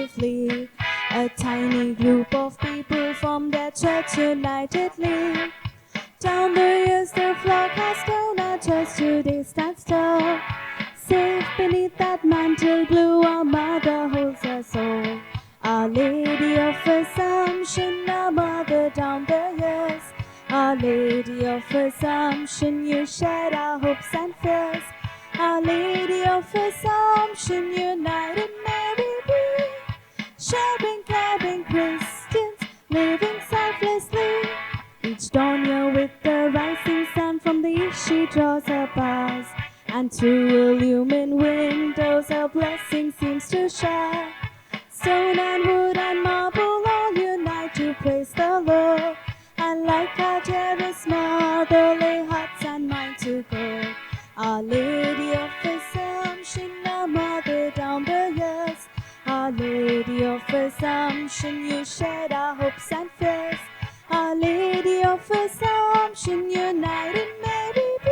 safely. A tiny group of people from their church unitedly. Down the years the flock has grown, our church today stands tall. Safe beneath that mantle blue, our mother holds us all. Our Lady of Assumption, our mother down the years. Our Lady of Assumption, you shared our hopes and fears. Our Lady of Assumption, united Mary be. Sharing, caring Christians, living selflessly. Each dawn here with the rising sun from the east she draws her bars. And through illumined windows her blessing seems to share. Stone and wood and marble all unite to praise the Lord. And like our dearest mother lay hearts and mind to God. Our Lady of Assumption, our mother down the years. Our Lady of Assumption, you shared our hopes and fears. Our Lady of Assumption, united Mary be.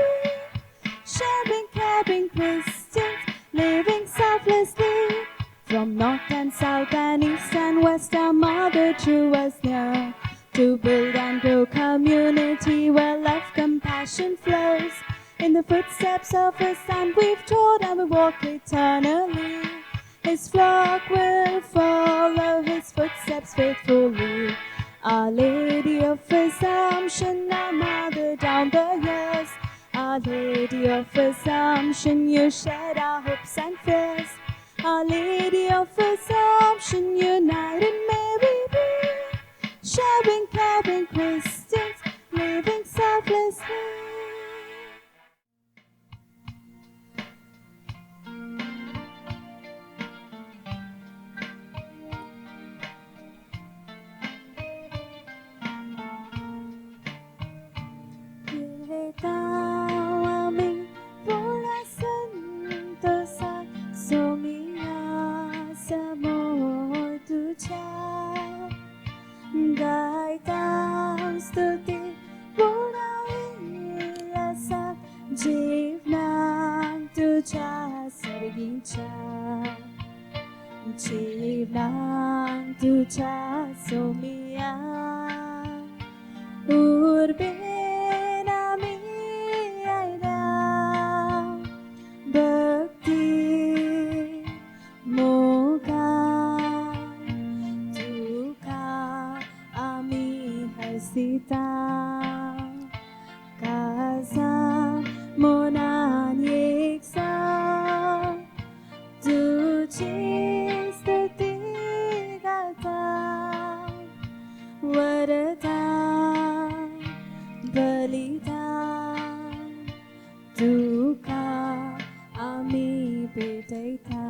Sharing, caring Christians, living selflessly. From north and south and east and west, our mother drew us near. To build and grow community where love, compassion flows. In the footsteps of His Son we've trod and we walk eternally. His flock will follow His footsteps faithfully. Our Lady of Assumption, our mother down the years. Our Lady of Assumption, you shared our hopes and fears. Our Lady of Assumption, united Mary be. Sharing, caring Christians, living selflessly. Thou aming pulasan dosa sumia sa moducha. Gaitang stuti punawilasan jivnang tuja sargincha. Jivnang tuja sumia urbe nami aida bhakti moga duka ami hasita kaza monan yeksa tuji stuti gata varata balidan duka ami bedaita.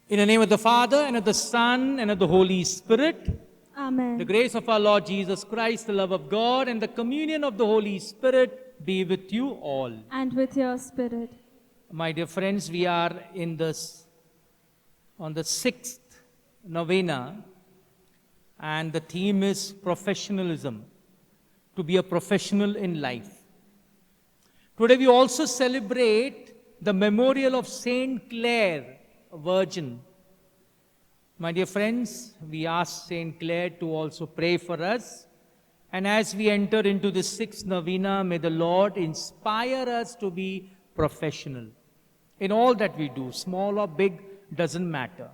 In the name of the Father, and of the Son, and of the Holy Spirit, Amen. the grace of our Lord Jesus Christ, the love of God, and the communion of the Holy Spirit be with you all. And with your spirit. My dear friends, we are on the sixth novena, and the theme is professionalism, to be a professional in life. Today we also celebrate the memorial of Saint Clare, a virgin. My dear friends, we ask Saint Clare to also pray for us. And as we enter into the sixth novena, may the Lord inspire us to be professional in all that we do, small or big, doesn't matter.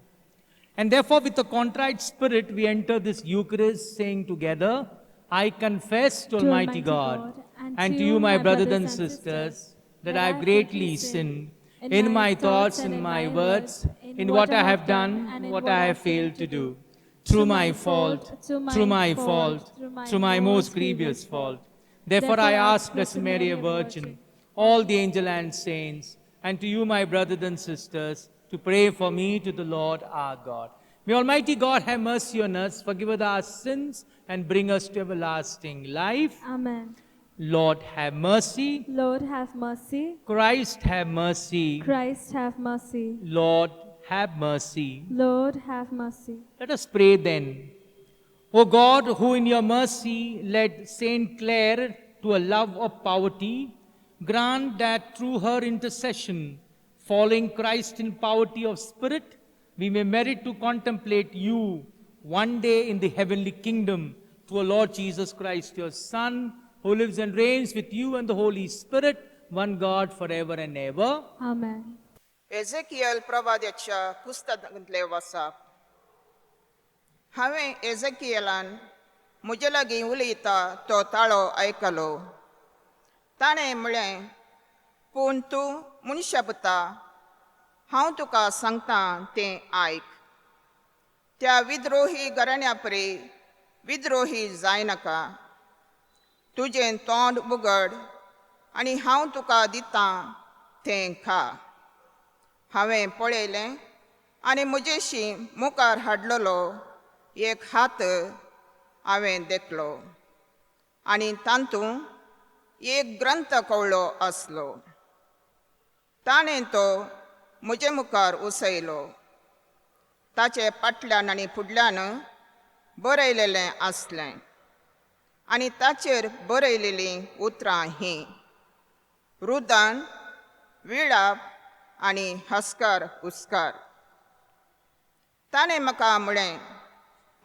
And therefore, with a contrite spirit, we enter this Eucharist saying together, I confess to Almighty God and to you, my brothers and sisters, that I have greatly sinned in my thoughts and my words, in what I have done and what I have failed to do, through my fault, through my most grievous fault. Therefore I ask Blessed Mary, a Virgin, all the angels and saints, and to you, my brothers and sisters, to pray for me to the Lord our God. May Almighty God have mercy on us, forgive us our sins, and bring us to everlasting life. Amen. Lord, have mercy. Lord, have mercy. Christ, have mercy. Christ, have mercy. Lord, have mercy. Lord, have mercy. Let us pray then. O God, who in your mercy led Saint Clare to a love of poverty, grant that through her intercession, following Christ in poverty of spirit, we may merit to contemplate you one day in the heavenly kingdom through our Lord Jesus Christ, your Son, who lives and reigns with you and the Holy Spirit, one God forever and ever. Amen. एझेकियल प्रवाद्याच्या पुस्तकांतले वाचप. हांवें एझेकियलान म्हजे लागीं उलयता तो ताळो आयकलो. ताणें म्हळें, पूण तूं मनशा पुता, हांव तुका सांगतां तें आयक. त्या विद्रोही घराण्या परी विद्रोही जायनाका. तुजें तोंड उगड आनी हांव तुका दितां तें खा. हांवें पळयलें आनी म्हजेशी मुखार हाडलेलो एक हात हांवें देखलो आनी तातूंत एक ग्रंथ कवळो आसलो. ताणें तो म्हजे मुखार उसयलो. ताचे फाटल्यान आनी फुडल्यान बरयलेलें आसलें आनी ताचेर बरयलेलीं उतरां हीं: रुदान, विळाप आनी हस्कार हुस्कार. ताणें म्हाका म्हळें,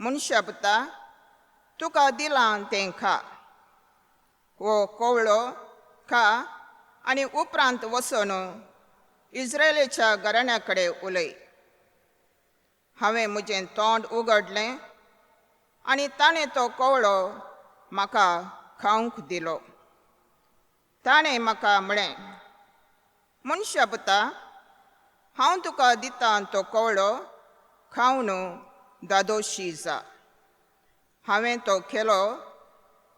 मनशा पुता, तुका दिलां तें खा. हो कवळो खा आनी उपरांत वचून इस्रायेलीच्या घराण्या कडेन उलय. हांवें म्हजें तोंड उगडलें आनी ताणें तो कवळो म्हाका खावंक दिलो. ताणें म्हाका म्हळें, मनशा पुता, हांव तुका दितां तो कवळो खावन दादोशी जा. हांवें तो केलो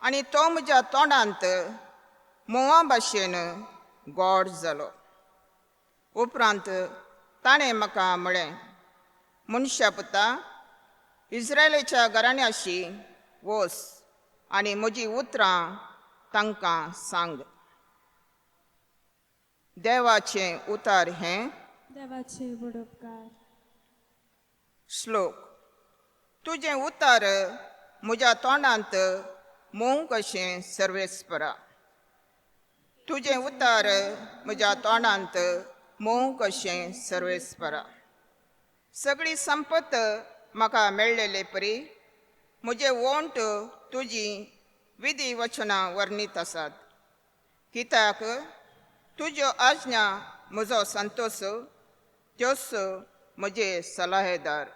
आनी तो म्हज्या तोंडांत मोवा भाशेन गोड जालो. उपरांत ताणें म्हाका म्हळें, मनशा पुता, इस्रायेलीच्या घराण्याशी वच आनी म्हजीं उतरां तांकां सांग. देवाचें उतार हें. देवाचे बुडोपकार. श्लोक. तुजें उतार म्हज्या तोंडांत मोव कशें सर्वेस्परा. तुजें उतार म्हज्या तोंडांत मोव कशें सर्वेस्परा. सगळी संपत म्हाका मेळ्ळेले परी म्हजे वोंट तुजी विधी वचनां वर्णीत आसात. कित्याक तुज्यो आज्ञा म्हजो संतोश, त्योच म्हजे सलाहेदार.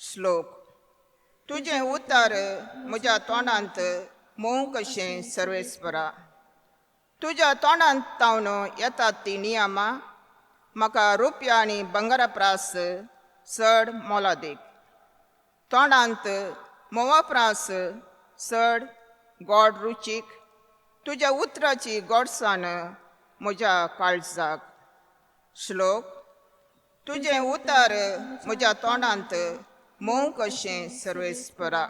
श्लोक. तुजें उतार म्हज्या तोंडांत मोव कशें सर्वेस्परा. तुज्या तोंडांत तावन येतात तीं नियमां म्हाका रुपया आनी बंगारा प्रास चड मोलादीक. तोंडांत मोवा प्रास चड गोड रुचीक. तुज्या उतराची गोडसाण म्हज्या काळजाक. श्लोक. तुजें उतार म्हज्या तोंडांत मोव कशें सर्वेस्परा.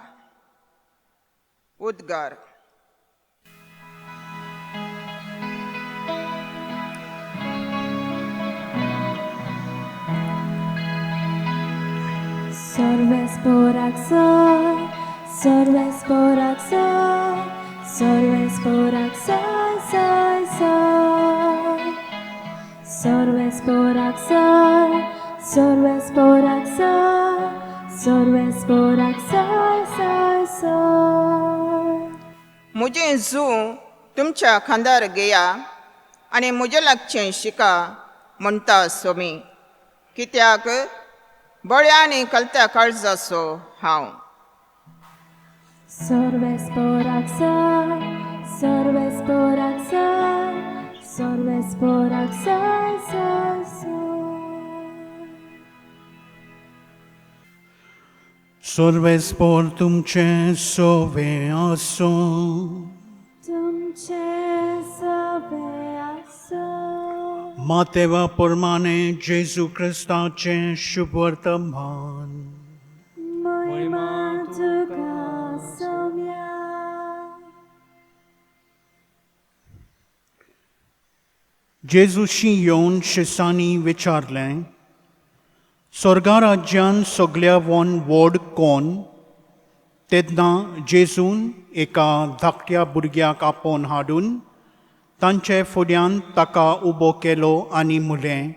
उद्गार. Sorvesporak soy, sorvesporak soy, sorvesporak soy, soy, soy. Sorvesporak soy, sorvesporak soy, sorvesporak soy, soy, soy. म्हजें जूं तुमच्या खांदार घेया आनी म्हजे लागचें शिका म्हणटा सोमी. कित्याक बळ्या आनी कलत्या काळजाचो हांव. Sorvesporak soy, sorvesporak soy, sorvesporak soy, soy, soy. Sorvespor तुमचे सोवे आसो. तुमचे सवे आसो. मातेवा प्रमाणे जेजू ख्रिस्ताचे शुभ वर्तमान. महिमा तुका सौम्या. जेजूशी येवन शिसांनी विचारलें, स्वर्गा राज्यान सगळ्यावन व्हड कोण? तेन्ना जेजून एका धाकट्या भुरग्याक आपोवन हाडून तांचे फुड्यान ताका उबो केलो आनी म्हळें,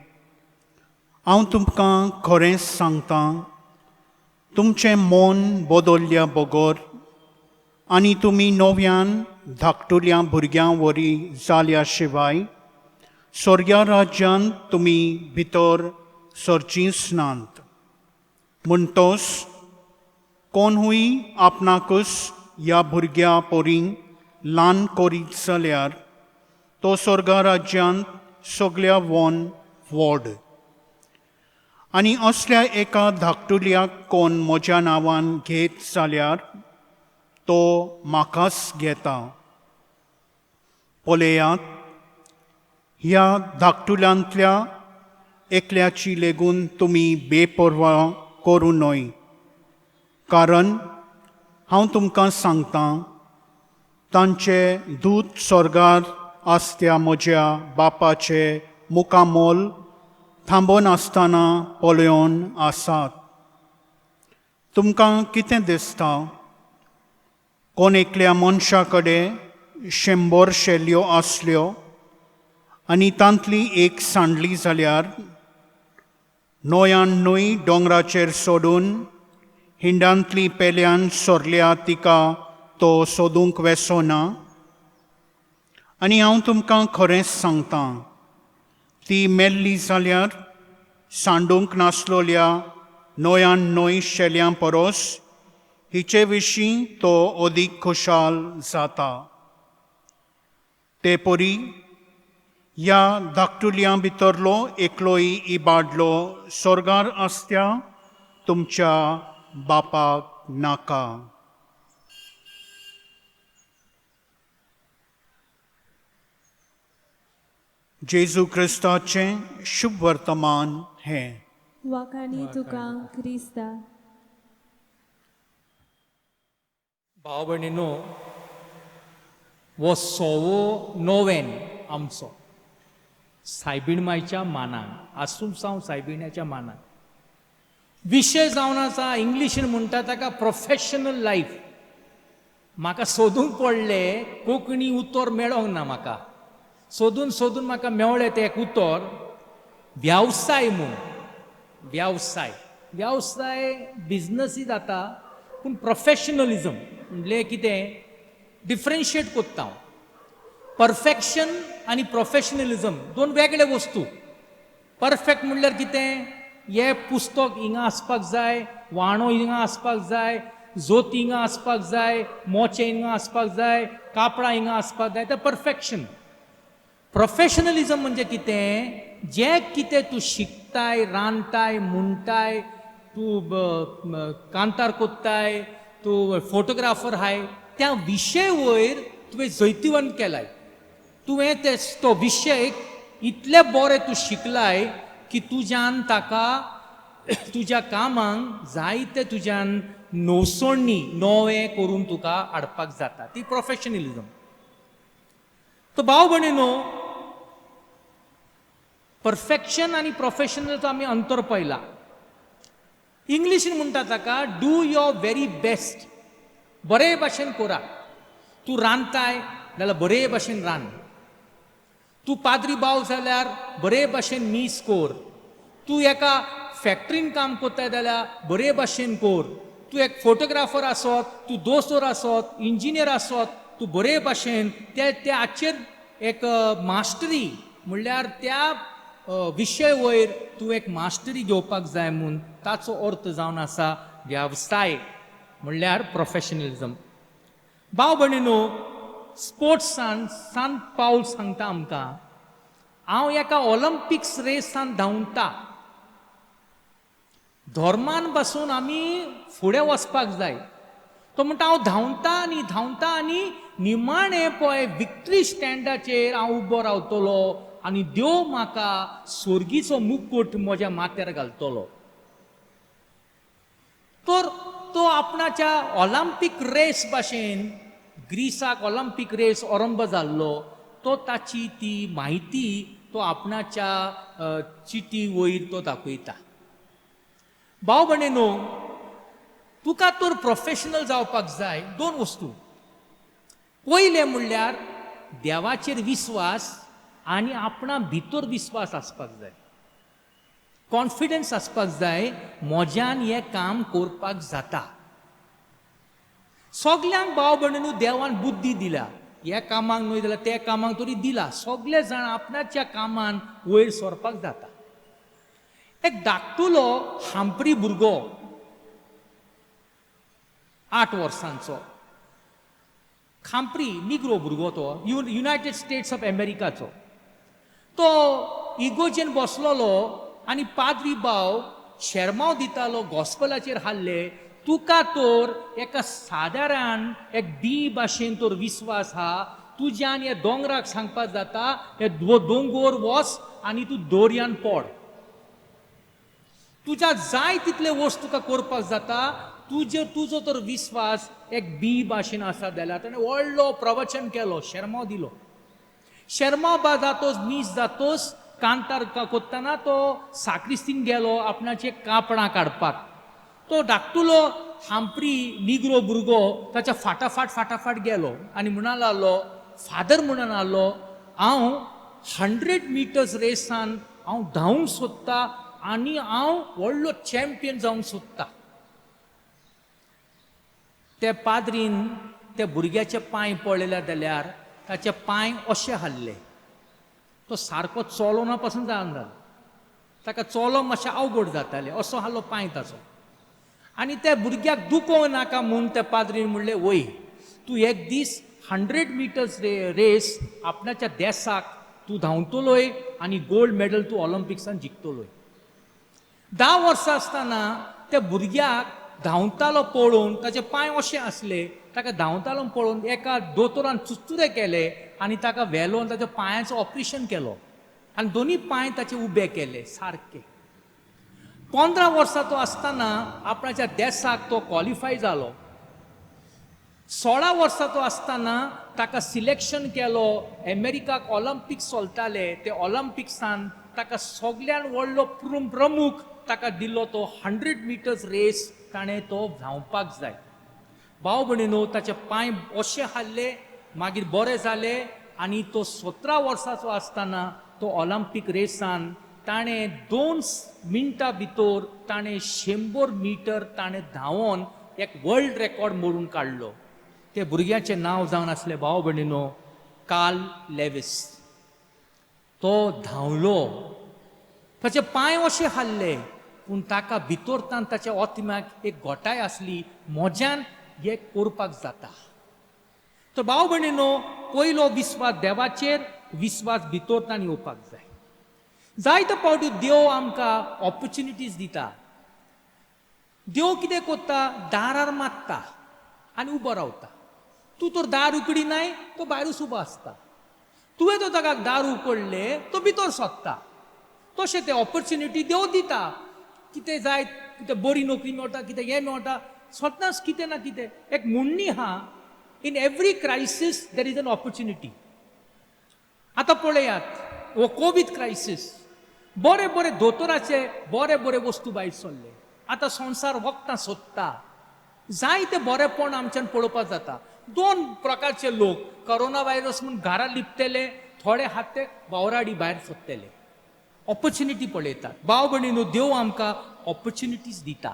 हांव तुमकां खरेंच सांगतां, तुमचें मन बदल्ल्या बगर आनी तुमी नव्यान धाकटुल्या भुरग्यां वरी जाल्या शिवाय स्वर्गा राज्यांत तुमी भितर सरचींच नात. म्हणटोच कोणूय आपणाकूच ह्या भुरग्या पोरींक ल्हान करीत जाल्यार तो स्वर्गा राज्यांत सगल्या वन व्हड. आनी असल्या एका धाकटुल्याक कोण म्हज्या नांवान घेत जाल्यार तो म्हाकाच घेता. पळयात, ह्या धाकटुल्यांतल्या एकल्याची लेगून तुमी बेपर्वा करूं न्हय. कारण हांव तुमकां सांगतां, तांचे दूत स्वर्गार आसत्या म्हज्या बापाचे मुखामोल थांबोन आसतना पळयोन आसात. तुमकां कितें दिसता? कोण एकल्या मनशा कडेन 100 शेलयो आसल्यो आनी तांतली एक सांडली जाल्यार न्हंयान न्हय दोंगराचेर सोडून हिंडांतली पेल्यान सोरल्या तिका तो सोदूंक वेसोना? आनी हांव तुमकां खरेंच सांगतां, ती मेल्ली जाल्यार सांडूंक नासलोल्या न्हंयान न्हय शेल्यां परस हिचे विशीं तो अदीक खुशाल जाता. ते परी ह्या धाकटुल्यां भितरलो एकलोय इबाडलो स्वर्गार आसत्या तुमच्या बापाक नाका. जेजू क्रिस्ताचें शुभ वर्तमान हें. वाखाणी तुका क्रिस्ता. भाव भयणीनो, हो 6वो नोवेन आमचो सायबीण मायच्या मानान, आसूं सावन सायबिण्याच्या मानान. विशय जावन आसा इंग्लिशीन म्हणटा ताका प्रोफेशनल लायफ. म्हाका सोदूंक पडले, कोंकणी उतर मेळोंक ना म्हाका. सोदून सोदून म्हाका मेवलें तें एक उतर, वेवसाय म्हूण. वेवसाय वेवसाय बिजनसी जाता, पूण प्रोफेशनलिजम म्हणलें कितें डिफरन्शिएट कोत्ता हांव. परफेक्शन आनी प्रोफेशनलिजम दोन वेगळे वस्तू. परफेक्ट म्हणल्यार कितें, हे पुस्तक हिंगा आसपाक जाय, वाणो हिंगा आसपाक जाय, जोत हिंगा आसपाक जाय, मोचे हिंगा आसपाक जाय, कापडां हिंगा आसपाक जाय, तें परफेक्शन. प्रोफेशनलिजम म्हणजे कितें, जें कितें तूं शिकताय, रांदताय, म्हणटाय, तूं कांतार कोत्ताय, तूं फोटोग्राफर हाय, त्या विशय वयर तुवें जैतिवंत केलाय. तुवें तो विशय इतले बरें तूं शिकलाय की तुज्यान ताका तुज्या कामांक जायते तुज्यान नवसोणी नवें करून तुका हाडपाक जाता. ती प्रोफेशनलिजम. तो भाव भयणीनो, परफेक्शन आनी प्रोफेशनलचो आमी अंतर पळयला. इंग्लिशीन म्हणटा ताका डू युअर व्हेरी बेस्ट. बरे भाशेन कोरा. तूं रांदताय जाल्यार बरे भाशेन रांद. तूं पाद्री बाव जाल्यार बरे भाशेन मीस कोर. तूं एका फॅक्टरीन काम कोत्ताय जाल्यार बरे भाशेन कोर. तूं एक फोटोग्राफर आसत, तूं दोतोर आसत, इंजिनियर आसत, तूं बरे भाशेन ते हाचेर एक मास्टरी म्हणल्यार त्या विशय वयर तूं एक मास्टरी घेवपाक जाय म्हूण ताचो अर्थ जावन आसा वेवसाय म्हणल्यार प्रोफेशनलिजम. भाव भयणीनो, स्पोर्ट्सान सांत पावल सांगता आमकां, हांव एका ऑलिंपिक्स रेसान धांवता. धर्मान पासून आमी फुडें वचपाक जाय. तो म्हणटा हांव धांवता आनी निमाणें पळय विक्ट्री स्टँडाचेर हांव उबो रावतलो आनी देव म्हाका स्वर्गीचो मुकूट म्हज्या माथ्यार घालतलो. तर तो आपणाच्या ऑलिंपिक रेस भाशेन, ग्रीसाक ऑलिंपिक रेस आरंभ जाल्लो, तो ताची ती म्हायती तो आपणाच्या चिटी वयर तो दाखयता. भाव भयणीनो, तुका तर प्रोफेशनल जावपाक जाय दोन वस्तू. पयले म्हणल्यार देवाचेर विस्वास आनी आपणा भितर विस्वास आसपाक जाय. कॉन्फिडन्स आसपाक जाय म्हज्यान हें काम करपाक जाता. सगल्यांक भाव भयणींनो देवान बुद्धी दिला. ह्या कामाक न्हय जाल्यार त्या कामाक तरी दिला. सगळे जाण आपणाच्या कामान वयर सरपाक जाता. एक धाकटुलो हांपरी भुरगो 8 वर्सांचो, खांपरी निग्रो भुरगो तो, युनायटेड स्टेट्स ऑफ अमेरिकाचो. तो इगोजेन बसलोलो आनी पाद्री बाव शेरमाव दितालो गॉस्पलाचेर हाडले. तुका तर एका सादारण एक बी भाशेन तर विस्वास आहा, तुज्यान हे दोंगराक सांगपाक जाता हे दोंगर वच आनी तूं दर्यान पड. तुज्या जाय तितले वस्त तुका करपाक जाता. तुजो तर विस्वास एक बी भाशेन आसा जाल्यार ताणें व्हडलो प्रवचन केलो, शेरमाव दिलो. शेरमाव बा जातोच मीस जातोच कांतार कोत्ताना तो साक्रिस्तीन गेलो आपणाचे कापणां काडपाक. तो धाकटुलो हांपरी निग्रो भुरगो ताच्या फाटाफाट गेलो आनी म्हणूंक लागलो, फादर म्हणून लागलो, हांव 100 मिटर्स रेसान हांव धांवंक सोदतां आनी हांव व्हडलो चॅम्पियन जावंक सोदतां. त्या पाद्रीन त्या भुरग्याचे पांय पळयले जाल्यार ताचे पांय अशे हाल्ले. तो सारको चलोना पासून जायना, ताका चलोवंक मातशें अवघड जातालें, असो हालो पांय ताचो. आनी त्या भुरग्याक दुखोवं नाका म्हूण त्या पाद्रीन म्हणलें, वय तूं एक दीस 100 मिटर्स रेस आपणाच्या देशाक तूं धांवतलोय आनी गोल्ड मेडल तूं ऑलिंपिक्सान जिखतलोय. 10 वर्सां आसतना त्या भुरग्याक धांवतालो पळोवन ताचे पांय अशे आसले, ताका धांवतालो पळोवन एका दोतोरान चुचुरे केले आनी ताका व्हेलो ताच्या पांयाचो ऑपरेशन केलो आनी दोनी पांय ताचे उबे केले सारके. 15 वर्सां तो आसतना आपणाच्या देशाक तो क्वॉलिफाय जालो. 16 वर्सां तो आसतना ताका सिलेक्शन केलो. अमेरिकाक ऑलिंपिक्स चलताले, ते ऑलिंपिक्सान ताका सगळ्यान व्हडलो प्रमुख ताका दिल्लो तो 100 मिटर्स रेस ताणें तो धांवपाक जाय. भाव भयणींनो ताचे पांय अशे हाल्ले, मागीर बरे जाले आनी तो 17 वर्सांचो आसतना तो ऑलिंपिक रेसान ताणें 2 मिनटां भितर ताणें 100 मिटर ताणें धांवून एक वर्ल्ड रेकॉर्ड मोडून काडलो. ते भुरग्याचें नांव जावन आसलें भाव भयणींनो कार्ल लेविस. तो धांवलो, ताचे पांय अशे हाल्ले, पूण ताका भितरतान ताच्या आत्म्याक एक घोटाय आसली, म्हज्यान हें करपाक जाता. तर भाव भयणींनो पयलो विस्वास देवाचेर, विस्वास भितरतान येवपाक जाय. जायते फावटी देव आमकां ऑपॉर्च्युनिटीज दिता. देव कितें करता, दारार मारता आनी उबो रावता. तूं तर दार उगडिनाय, तो भायरूच उबो आसता. तुवें तो ताका दार उगडले, तो भितर सोदता. तशें तें ऑपॉर्च्युनिटी देव दिता. कितें जाय, कितें बरी नोकरी मेळटा, कितें हें मेळटा, सदांच कितें ना कितें. एक म्हणणी आहा, in every crisis there is an opportunity. आतां पळयात, हो कोवीड क्रायसीस, बरे बरे दोतोराचे बरे बरे वस्तू भायर सरले. आतां संवसार वखदां सोदता. जाय ते बरेपण आमच्यान पळोवपाक जाता. 2 प्रकारचे लोक, कोरोना व्हायरस म्हूण घरा लिपतेले, थोडे हात ते वावराडी भायर सोदतेले. ऑपॉर्च्युनिटी पळयतात. भाव भयणींनो देव आमकां ऑपॉर्च्युनिटीज दिता.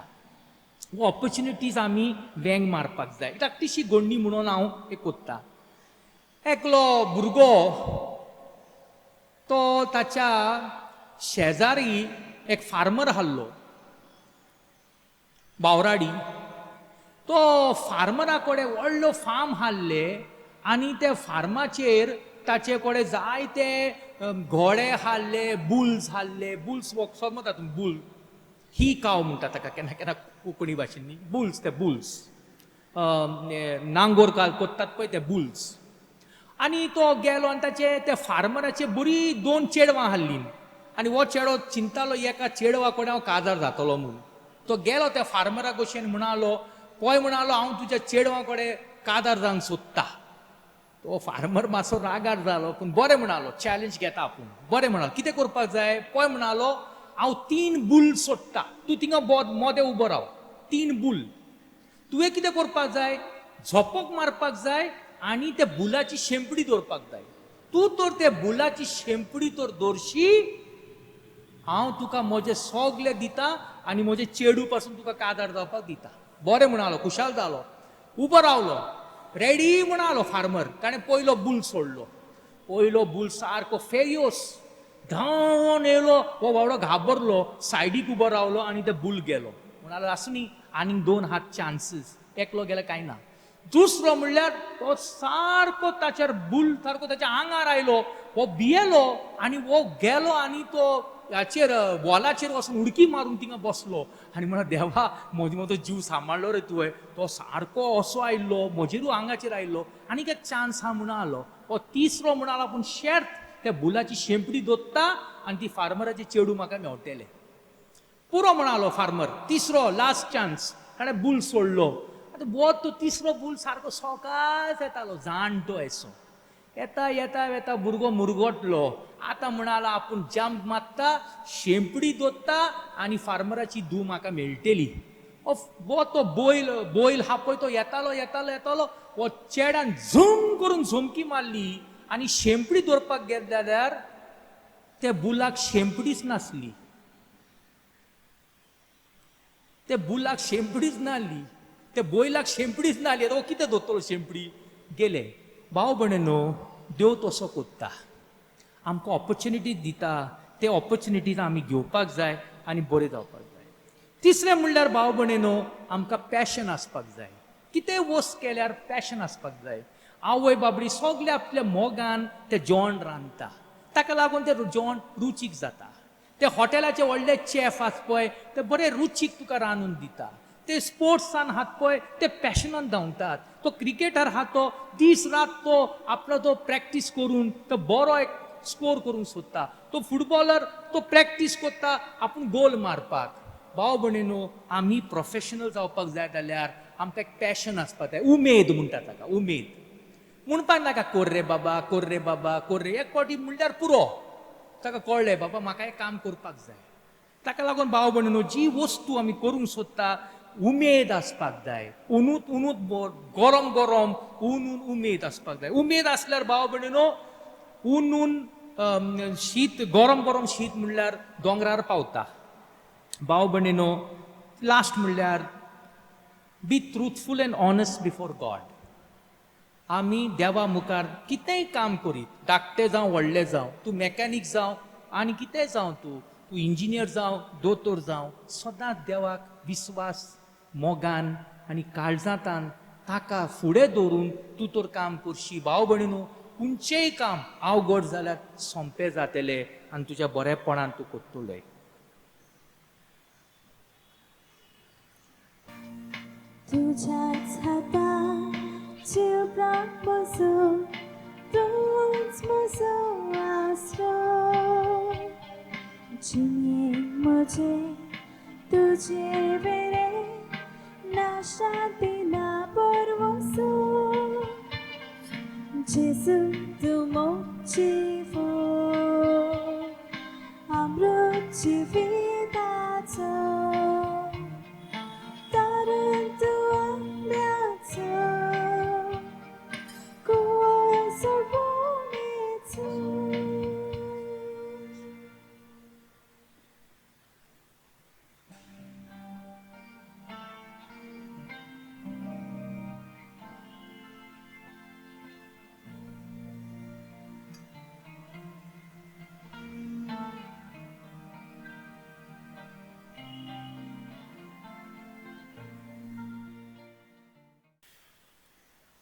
वो ऑपॉर्च्युनिटीज आमी वेंग मारपाक जाय. धाकटीशी घडणी म्हणून हांव एक कोत्ता. एकलो भुरगो तो ताच्या शेजारी एक फार्मर आसलो, वावराडी. तो फार्मरा कडेन व्हडलो फार्म आसले आनी त्या फार्माचेर ताचे कडेन जायते घोडे हाडले, बुल्स हाडले. बुल्स समजता तुमी, बुल ही काव म्हणटा ताका केन्ना केन्ना कोंकणी भाशेन, बुल्स ते बुल्स नांगोर कोत्तात पळय ते बुल्स. आनी तो गेलो आनी ताचे त्या फार्मराचे बरी 2 चेडवां हाडलीं. आनी हो चेडो चिंतालो एका चेडवा कडेन हांव काजार जातलो म्हणून. तो गेलो त्या फार्मरा भशेन म्हणालो, पळय म्हणालो, हांव तुज्या चेडवा कडेन काजार जावंक सोदता. तो फार्मर मातसो रागार जालो, पूण बरें म्हणालो, चॅलेंज घेता आपूण. बरें म्हणालो, कितें करपाक जाय, पळय म्हणालो, हांव 3 बुल सोडटा, तूं थिंगा मोदें उबो राव. 3 बुल. तुवें कितें करपाक जाय, झोपक मारपाक जाय आनी त्या बुलाची शेंपडी दवरपाक जाय. तूं तर त्या बुलाची शेंपडी तर दवरशी, हांव तुका म्हजें सगलें दितां आनी म्हजे चेडू पासून तुका काजार जावपाक दिता. बरें म्हणालो, खुशाल जालो, उबो रावलो, रेडी म्हणालो फार्मर. ताणें पयलो बूल सोडलो. पयलो बूल सारको फेरियोस धांवन येयलो. हो बाबडो घाबरलो, सायडीक उबो रावलो आनी ते बूल गेलो. म्हणालो आसूं न्ही, आनीक 2 हात चान्सीस. एकलो गेलो कांय ना. दुसरो म्हणल्यार तो सारको ताचेर बूल सारको ताच्या आंगार आयलो. हो भियेलो आनी हो गेलो आनी तो हाचेर वॉलाचेर वचून उडकी मारून थिंगा बसलो आनी म्हणा देवा म्हजो जीव सांबाळलो रे तुवें. तो सारको असो आयिल्लो, म्हजेरूय आंगाचेर आयिल्लो. आनीक एक चान्स हा म्हणून आलो. हो तिसरो म्हणून पूण शेर्त त्या बुलाची शेंपडी दोत्ता आनी ती फार्मराचे चेडू म्हाका मेवटेले. पुरो म्हणालो फार्मर. तिसरो लास्ट चान्स. ताणें बूल सोडलो. आतां बोत तो तिसरो बूल सारको सवकास येतालो, जाणटो एसो. येता येता येता भुरगो मुरगोटलो. आतां म्हणालो आपूण जंप मारता, शेंपडी दोत्ता आनी फार्मराची धूव म्हाका मेळटली. वो तो बोयल हा पळय तो येतालो येतालो येतालो. वो चेड्यान झूम करून झुमकी मारली आनी शेंपडी दवरपाक गेले जाल्यार त्या बुलाक शेंपडीच नासली. त्या बुलाक शेंपडीच नासली. त्या बोयलाक शेंपडीच नासली. हो कितें दोतलो शेंपडी? गेले. भाव भयणींनो, देव तसो कोत्ता. आमकां ऑपॉर्च्युनिटी दिता. ते ऑपॉर्च्युनिटीज आमी घेवपाक जाय आनी बरें जावपाक जाय. तिसरें म्हणल्यार भाव भयणींनो, आमकां पॅशन आसपाक जाय. कितें वस्त केल्यार पॅशन आसपाक जाय. आवय बाबडी सगळे आपल्या मोगान तें जेवण रांदता. ताका लागून तें जेवण रुचीक जाता. ते हॉटेलाचे व्हडले चॅफ आसा पळय, ते बरे रुचीक तुका रांदून दिता. ते स्पोर्ट्सान आहात पळय, ते पॅशनान धांवतात. तो क्रिकेटर आहा तो दीस रात तो आपलो तो प्रॅक्टीस करून तो बरो एक स्कोर करूंक सोदता. तो फुटबॉलर तो प्रॅक्टीस करता आपूण गोल मारपाक. भाव भयणींनो, आमी प्रोफेशनल जावपाक जाय जाल्यार आमकां एक पॅशन आसपाक जाय. उमेद म्हणटा ताका, उमेद. म्हणपाक नाका कोर रे बाबा, कोर रे बाबा, कोर रे. एक फावटी म्हणल्यार पुरो. ताका कळ्ळें बाबा म्हाका हें काम करपाक जाय. ताका लागून भाव भयणींनो, जी वस्तू आमी करूंक सोदता उमेद आसपाक जाय. उंदूत उंदूत गरम गरम ऊन उमेद आसपाक जाय. उमेद आसल्यार भाव भयणींनो, ऊन शीत गरम गरम शीत म्हणल्यार दोंगरार पावता. भाव भयणींनो, लास्ट म्हणल्यार be truthful and honest before God. आमी देवा मुखार कितेंय काम करीत, धाकटें जावं व्हडलें जावं, तूं मॅकॅनीक जावं आनी कितेंय जावं, तूं इंजिनियर जावं, दोतोर जावं, सदांच देवाक विस्वास मोगान आनी काळजांतान ताका फुडें दवरून तूं तर काम करशी. भाव भयणींनो, खंयचेंय काम अवघड जाल्यार सोंपें जातलें आनी तुज्या बरेपणान तूं करतलें. तुझ्याच हातान जीव प्राण म्हजो, तूंच म्हजो आसरो. जिणेक म्हजे तुजे वेरे नाशांती ना परवसो. जेजू तूं मोजिवो, अमृत जिविताचो. तारण तूं आंब्याचो, कुंवर सोडवणेचो.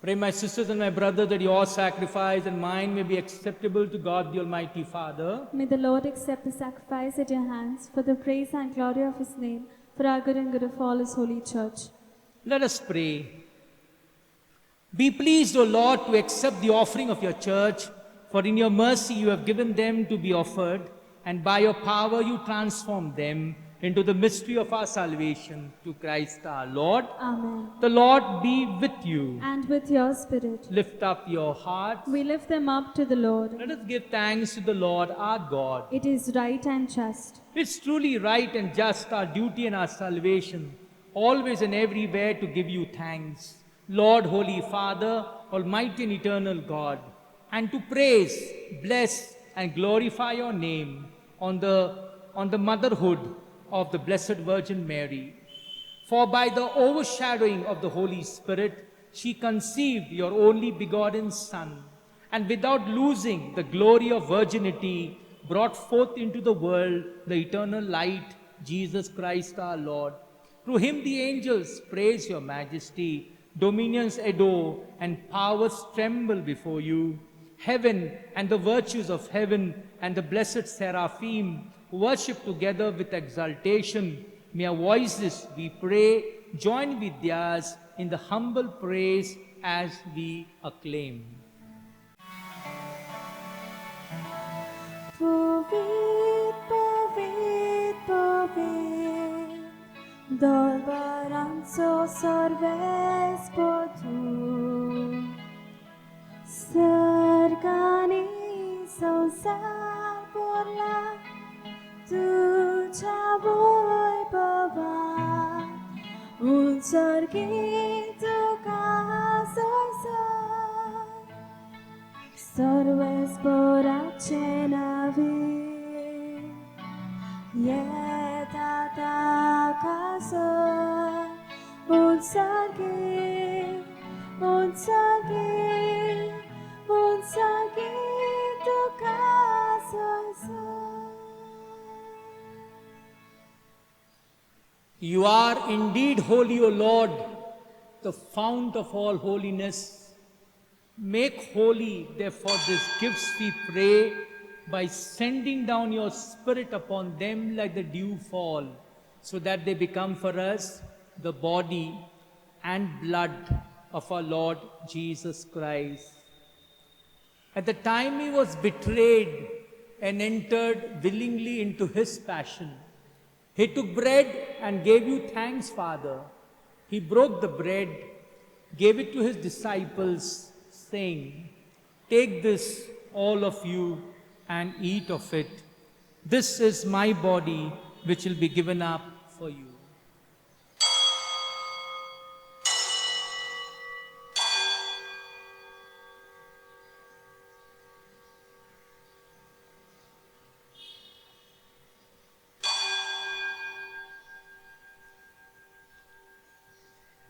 Pray, my sisters and my brothers, that your sacrifice and mine may be acceptable to God the Almighty Father. May the Lord accept the sacrifice at your hands for the praise and glory of his name, for our good and good of all his holy church. Let us pray. Be pleased, O Lord, to accept the offering of your church, for in your mercy you have given them to be offered, and by your power you transform them into the mystery of our salvation, to Christ our Lord. Amen. The Lord be with you. And with your spirit. Lift up your hearts. We lift them up to the Lord. Let us give thanks to the Lord our God. It is right and just. It's truly right and just, our duty and our salvation, always and everywhere to give you thanks, Lord, Holy Father, Almighty and eternal God, and to praise, bless, and glorify your name on the on the motherhood of the Blessed Virgin Mary. For by the overshadowing of the Holy Spirit, she conceived your only begotten Son, and without losing the glory of virginity, brought forth into the world the eternal light, Jesus Christ our Lord. Through him the angels praise your majesty, dominions adore, and powers tremble before you. Heaven and the virtues of heaven and the blessed seraphim worship together with exultation. May our voices, we pray, join with theirs in the humble praise as we acclaim. Povid, povid, povid, dolbaranzo sorbes potu, sergani sansar porla, tu chavoi baba, un sargito casoisar. Sorves por acenavi, yetata casa, un sagui, tu casa. You are indeed holy, O Lord, the fount of all holiness. Make holy, therefore, these gifts, we pray, by sending down your Spirit upon them like the dew fall, so that they become for us the body and blood of our Lord Jesus Christ. At the time he was betrayed and entered willingly into his passion, he took bread and gave you thanks, Father. He broke the bread, gave it to his disciples, saying, "Take this, all of you, and eat of it. This is my body, which will be given up for you."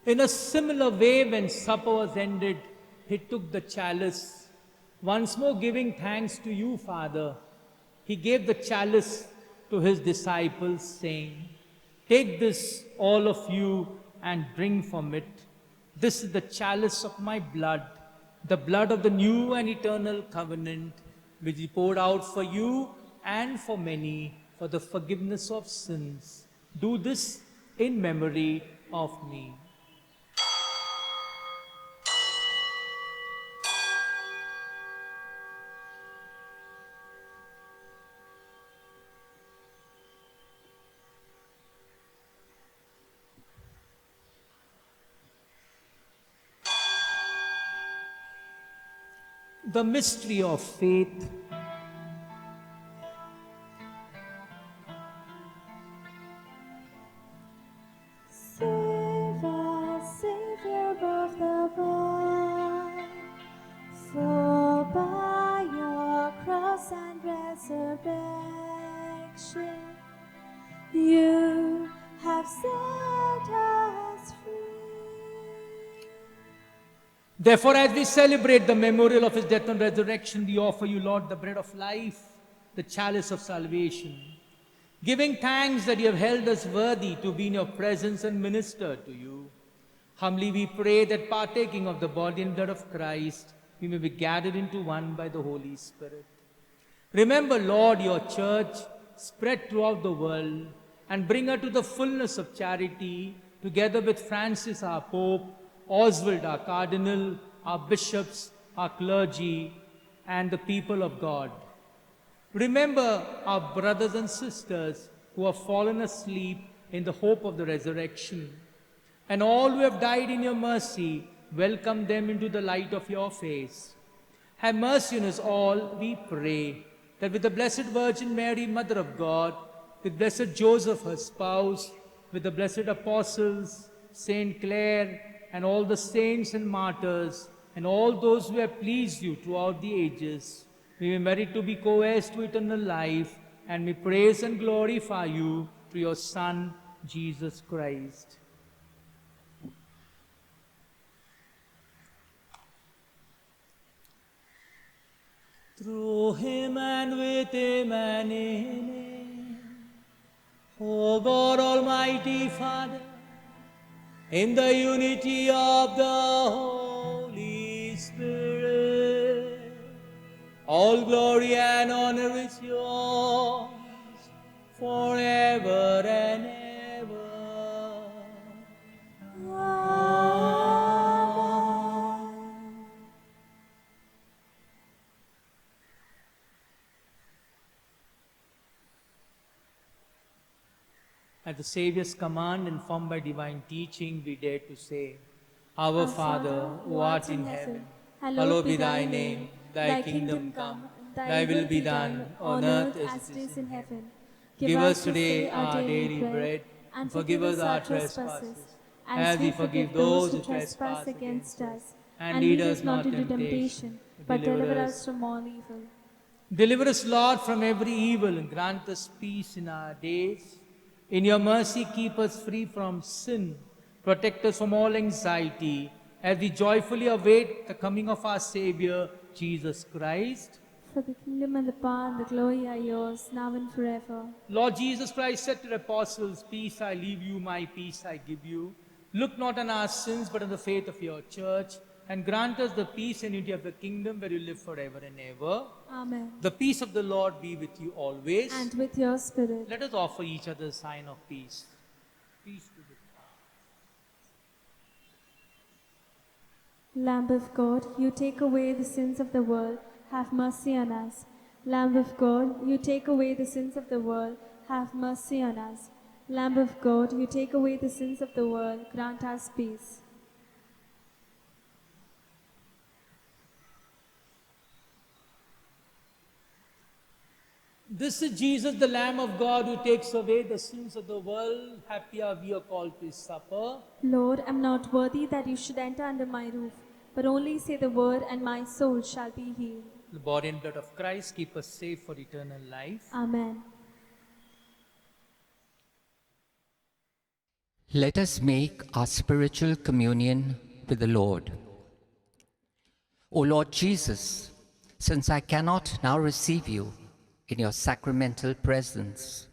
In a similar way, when supper was ended, he took the chalice, once more giving thanks to you, Father. He gave the chalice to his disciples, saying, "Take this, all of you, and drink from it. This is the chalice of my blood, the blood of the new and eternal covenant, which is poured out for you and for many for the forgiveness of sins. Do this in memory of me." The mystery of faith. Save us, Savior of the world, for by your cross and resurrection, you have set us free. Therefore, as we celebrate the memorial of his death and resurrection, we offer you, Lord, the bread of life, the chalice of salvation, giving thanks that you have held us worthy to be in your presence and minister to you. Humbly we pray that, partaking of the body and blood of Christ, we may be gathered into one by the Holy Spirit. Remember, Lord, your church spread throughout the world, and bring her to the fullness of charity, together with Francis, our Pope, Oswald, our Cardinal, our bishops, our clergy, and the people of God. Remember our brothers and sisters who have fallen asleep in the hope of the resurrection, and all who have died in your mercy, welcome them into the light of your face. Have mercy on us all, we pray, that with the Blessed Virgin Mary, Mother of God, with Blessed Joseph, her spouse, with the blessed apostles, Saint Clare, and all the saints and martyrs, and all those who have pleased you throughout the ages, we may merit to be co-heirs to eternal life and may praise and glorify you through your Son, Jesus Christ. Through him and with him and in him, O God Almighty Father, in the unity of the Holy Spirit, all glory and honor is yours forever and ever. Amen. At the Saviour's command, informed by divine teaching, we dare to say, Our Father, who art in heaven, hallowed be thy name. Thy kingdom come, thy will be done, on earth as it is in heaven. Give us today our daily bread, and forgive us our trespasses, as we forgive those who trespass against us. And lead us not into temptation, but deliver us from all evil. Deliver us, Lord, from every evil, and grant us peace in our days. In your mercy, keep us free from sin. Protect us from all anxiety, as we joyfully await the coming of our Savior, Jesus Christ. For the kingdom and the power and the glory are yours, now and forever. Lord Jesus Christ said to the apostles, Peace I leave you, my peace I give you. Look not on our sins, but on the faith of your church, and grant us the peace and unity of the kingdom where you live forever and ever. Amen. The peace of the Lord be with you always. And with your spirit. Let us offer each other a sign of peace. Peace to the Lamb of God, you take away the sins of the world, have mercy on us. Lamb of God, you take away the sins of the world, have mercy on us. Lamb of God, you take away the sins of the world, grant us peace. This is Jesus, the Lamb of God, who takes away the sins of the world. Happy are we called to his supper. Lord, I am not worthy that you should enter under my roof, but only say the word, and my soul shall be healed. The body and blood of Christ keep us safe for eternal life. Amen. Let us make our spiritual communion with the Lord. O Lord Jesus, since I cannot now receive you in your sacramental presence,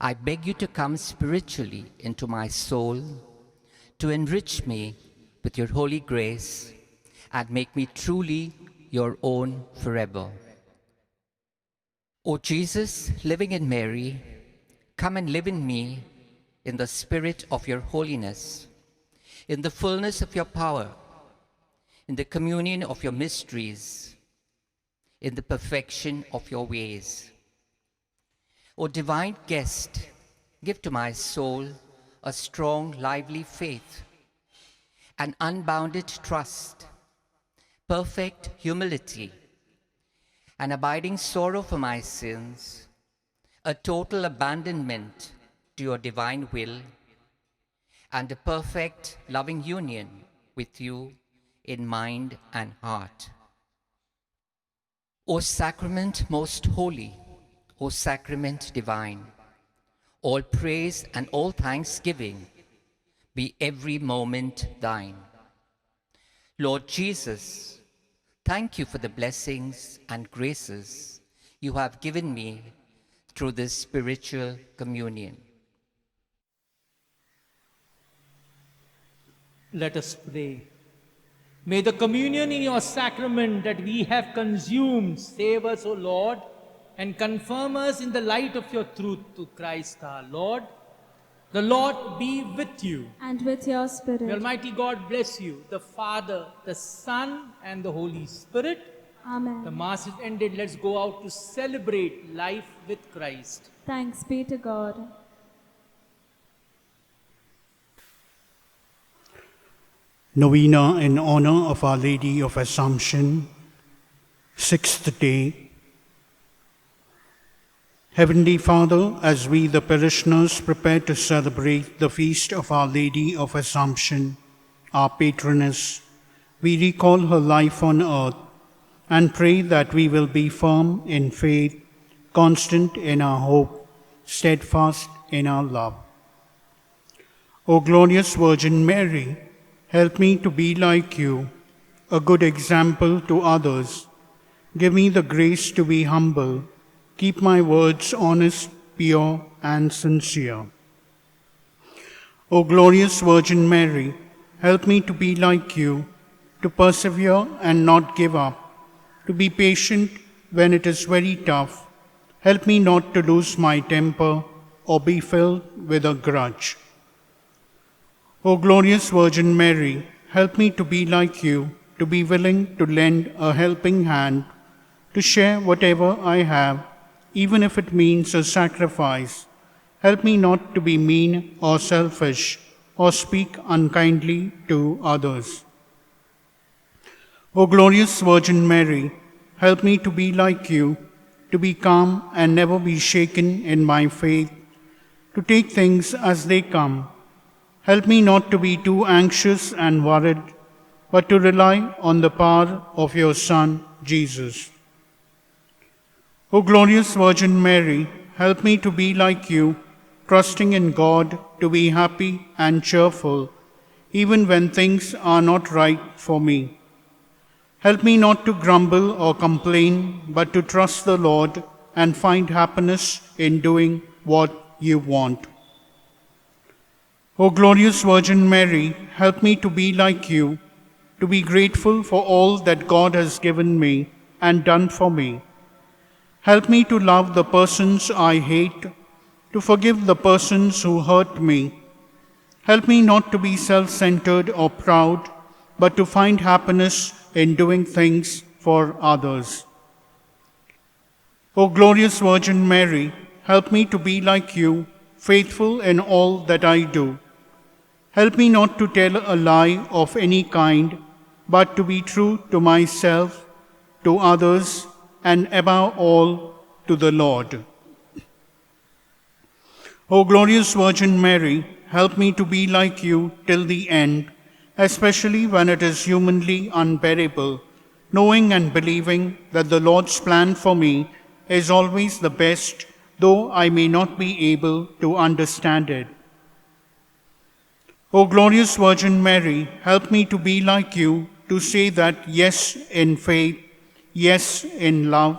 I beg you to come spiritually into my soul, to enrich me with your holy grace and make me truly your own forever. O Jesus, living in Mary, come and live in me in the spirit of your holiness, in the fullness of your power, in the communion of your mysteries, in the perfection of your ways. O divine guest, give to my soul a strong, lively faith, an unbounded trust, perfect humility, an abiding sorrow for my sins, a total abandonment to your divine will, and a perfect loving union with you in mind and heart. O sacrament most holy, O sacrament divine, all praise and all thanksgiving be every moment thine. Lord Jesus, thank you for the blessings and graces you have given me through this spiritual communion. Let us pray. May the communion in your sacrament that we have consumed save us, O Lord, and confirm us in the light of your truth to Christ our Lord. The Lord be with you. And with your May spirit. Almighty God bless you, the Father, the Son, and the Holy Spirit. Amen. The Mass is ended. Let's go out to celebrate life with Christ. Thanks be to God. Novena in honor of Our Lady of Assumption, 6th day. Heavenly Father, as we, the parishioners, prepare to celebrate the feast of Our Lady of Assumption, our patroness, we recall her life on earth and pray that we will be firm in faith, constant in our hope, steadfast in our love. O glorious Virgin Mary, help me to be like you, a good example to others. Give me the grace to be humble, keep my words honest, pure, and sincere. O glorious Virgin Mary, help me to be like you, to persevere and not give up, to be patient when it is very tough. Help me not to lose my temper or be filled with a grudge. O glorious Virgin Mary, help me to be like you, to be willing to lend a helping hand, to share whatever I have, even if it means a sacrifice. Help me not to be mean or selfish or speak unkindly to others. O glorious Virgin Mary, help me to be like you, to be calm and never be shaken in my faith, to take things as they come. Help me not to be too anxious and worried, but to rely on the power of your Son, Jesus. O glorious Virgin Mary, help me to be like you, trusting in God, to be happy and cheerful, even when things are not right for me. Help me not to grumble or complain, but to trust the Lord and find happiness in doing what you want. O glorious Virgin Mary, help me to be like you, to be grateful for all that God has given me and done for me. Help me to love the persons I hate, to forgive the persons who hurt me. Help me not to be self-centered or proud, but to find happiness in doing things for others. O glorious Virgin Mary, help me to be like you, faithful in all that I do. Help me not to tell a lie of any kind, but to be true to myself, to others, and above all, to the Lord. O glorious Virgin Mary, help me to be like you till the end, especially when it is humanly unbearable, knowing and believing that the Lord's plan for me is always the best, though I may not be able to understand it. O glorious Virgin Mary, help me to be like you, to say that yes in faith, yes in love,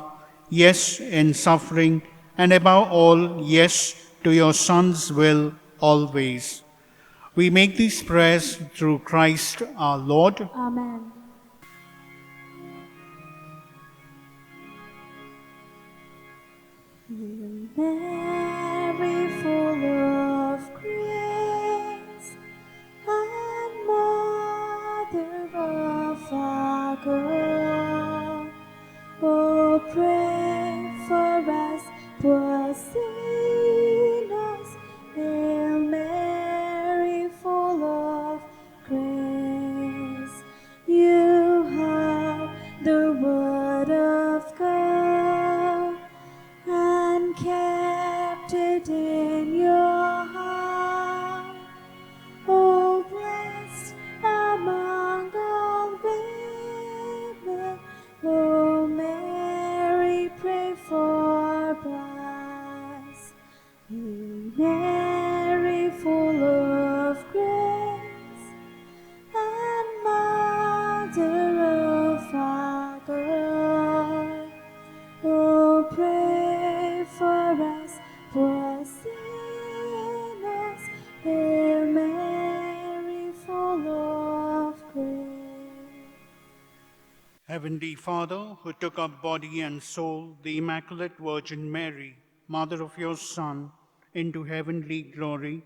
yes in suffering, and above all, yes to your Son's will always. We make these prayers through Christ our Lord. Amen. Hail Mary, full of grace, and Mother of our God, oh, pray for us poor sinners. Hail Mary, full of grace, you have the word of God, and kept it in your heart. Oh, blessed among all women, oh, Mary, pray for us. Hail Mary, full of grace, and Mother of our God, oh, pray for us poor sinners. Hail Mary, full of grace. Heavenly Father, who took up body and soul, the Immaculate Virgin Mary, Mother of your Son, into heavenly glory,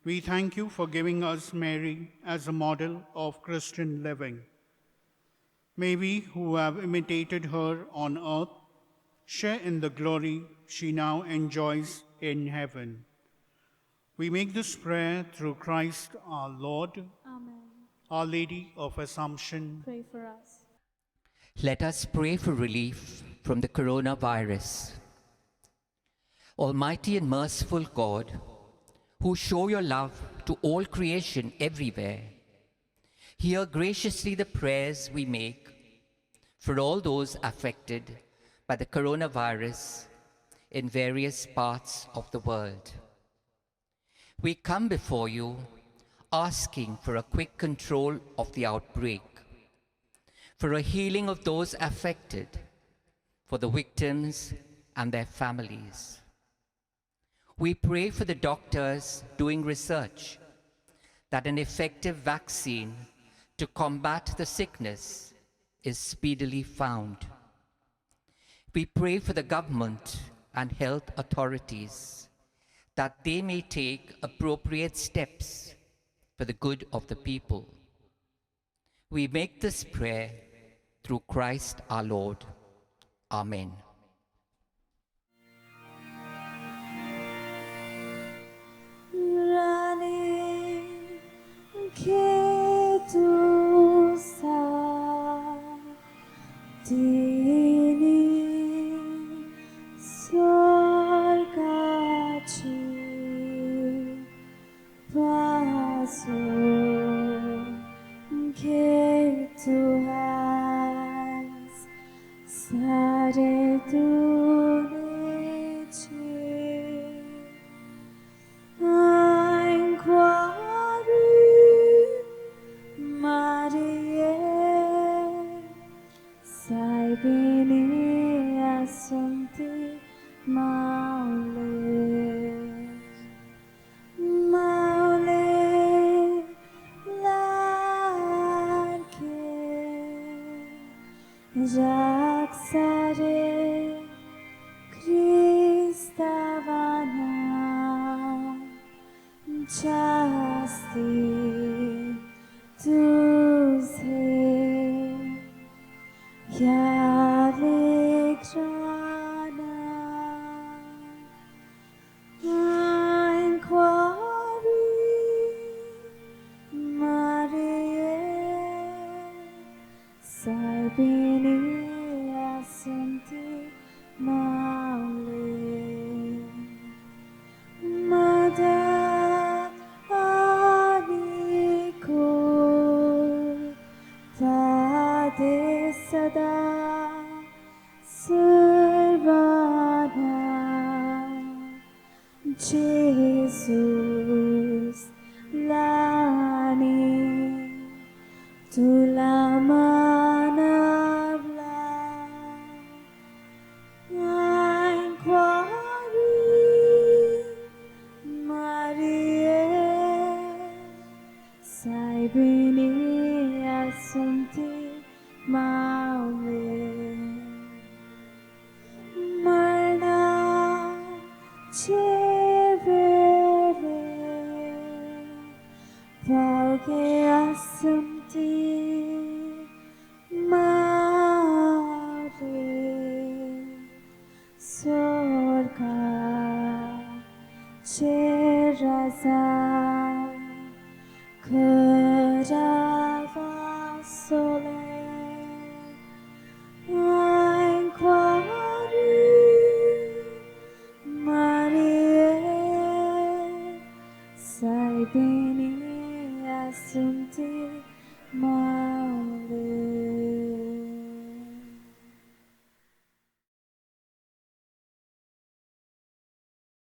we thank you for giving us Mary as a model of Christian living. May we who have imitated her on earth share in the glory she now enjoys in heaven. We make this prayer through Christ our Lord. Amen. Our Lady of Assumption, Pray for us. Let us pray for relief from the coronavirus. Almighty and merciful God, who show your love to all creation everywhere, hear graciously the prayers we make for all those affected by the coronavirus in various parts of the world. We come before you asking for a quick control of the outbreak, for a healing of those affected, for the victims and their families. We pray for the doctors doing research that an effective vaccine to combat the sickness is speedily found. We pray for the government and health authorities that they may take appropriate steps for the good of the people. We make this prayer through Christ our Lord. Amen. Rani Ketusa Dini Sorgachi Paso Ketu has Sare Dunichi Saibini asunti maule larke jaksare Kristavana Chasti tuze Yalekrana Inquiry Marie Saibini Asunti Maule Mada Aniko Vade Sada Sarvana Jesus Lani Tulamanavla Inquiry Marie Saibini Asunti Maule Marna Chevere Pauge Asunti Mare Sorga Cheraza Kurava Sole Inquiry Marie Saibini Asunti Maule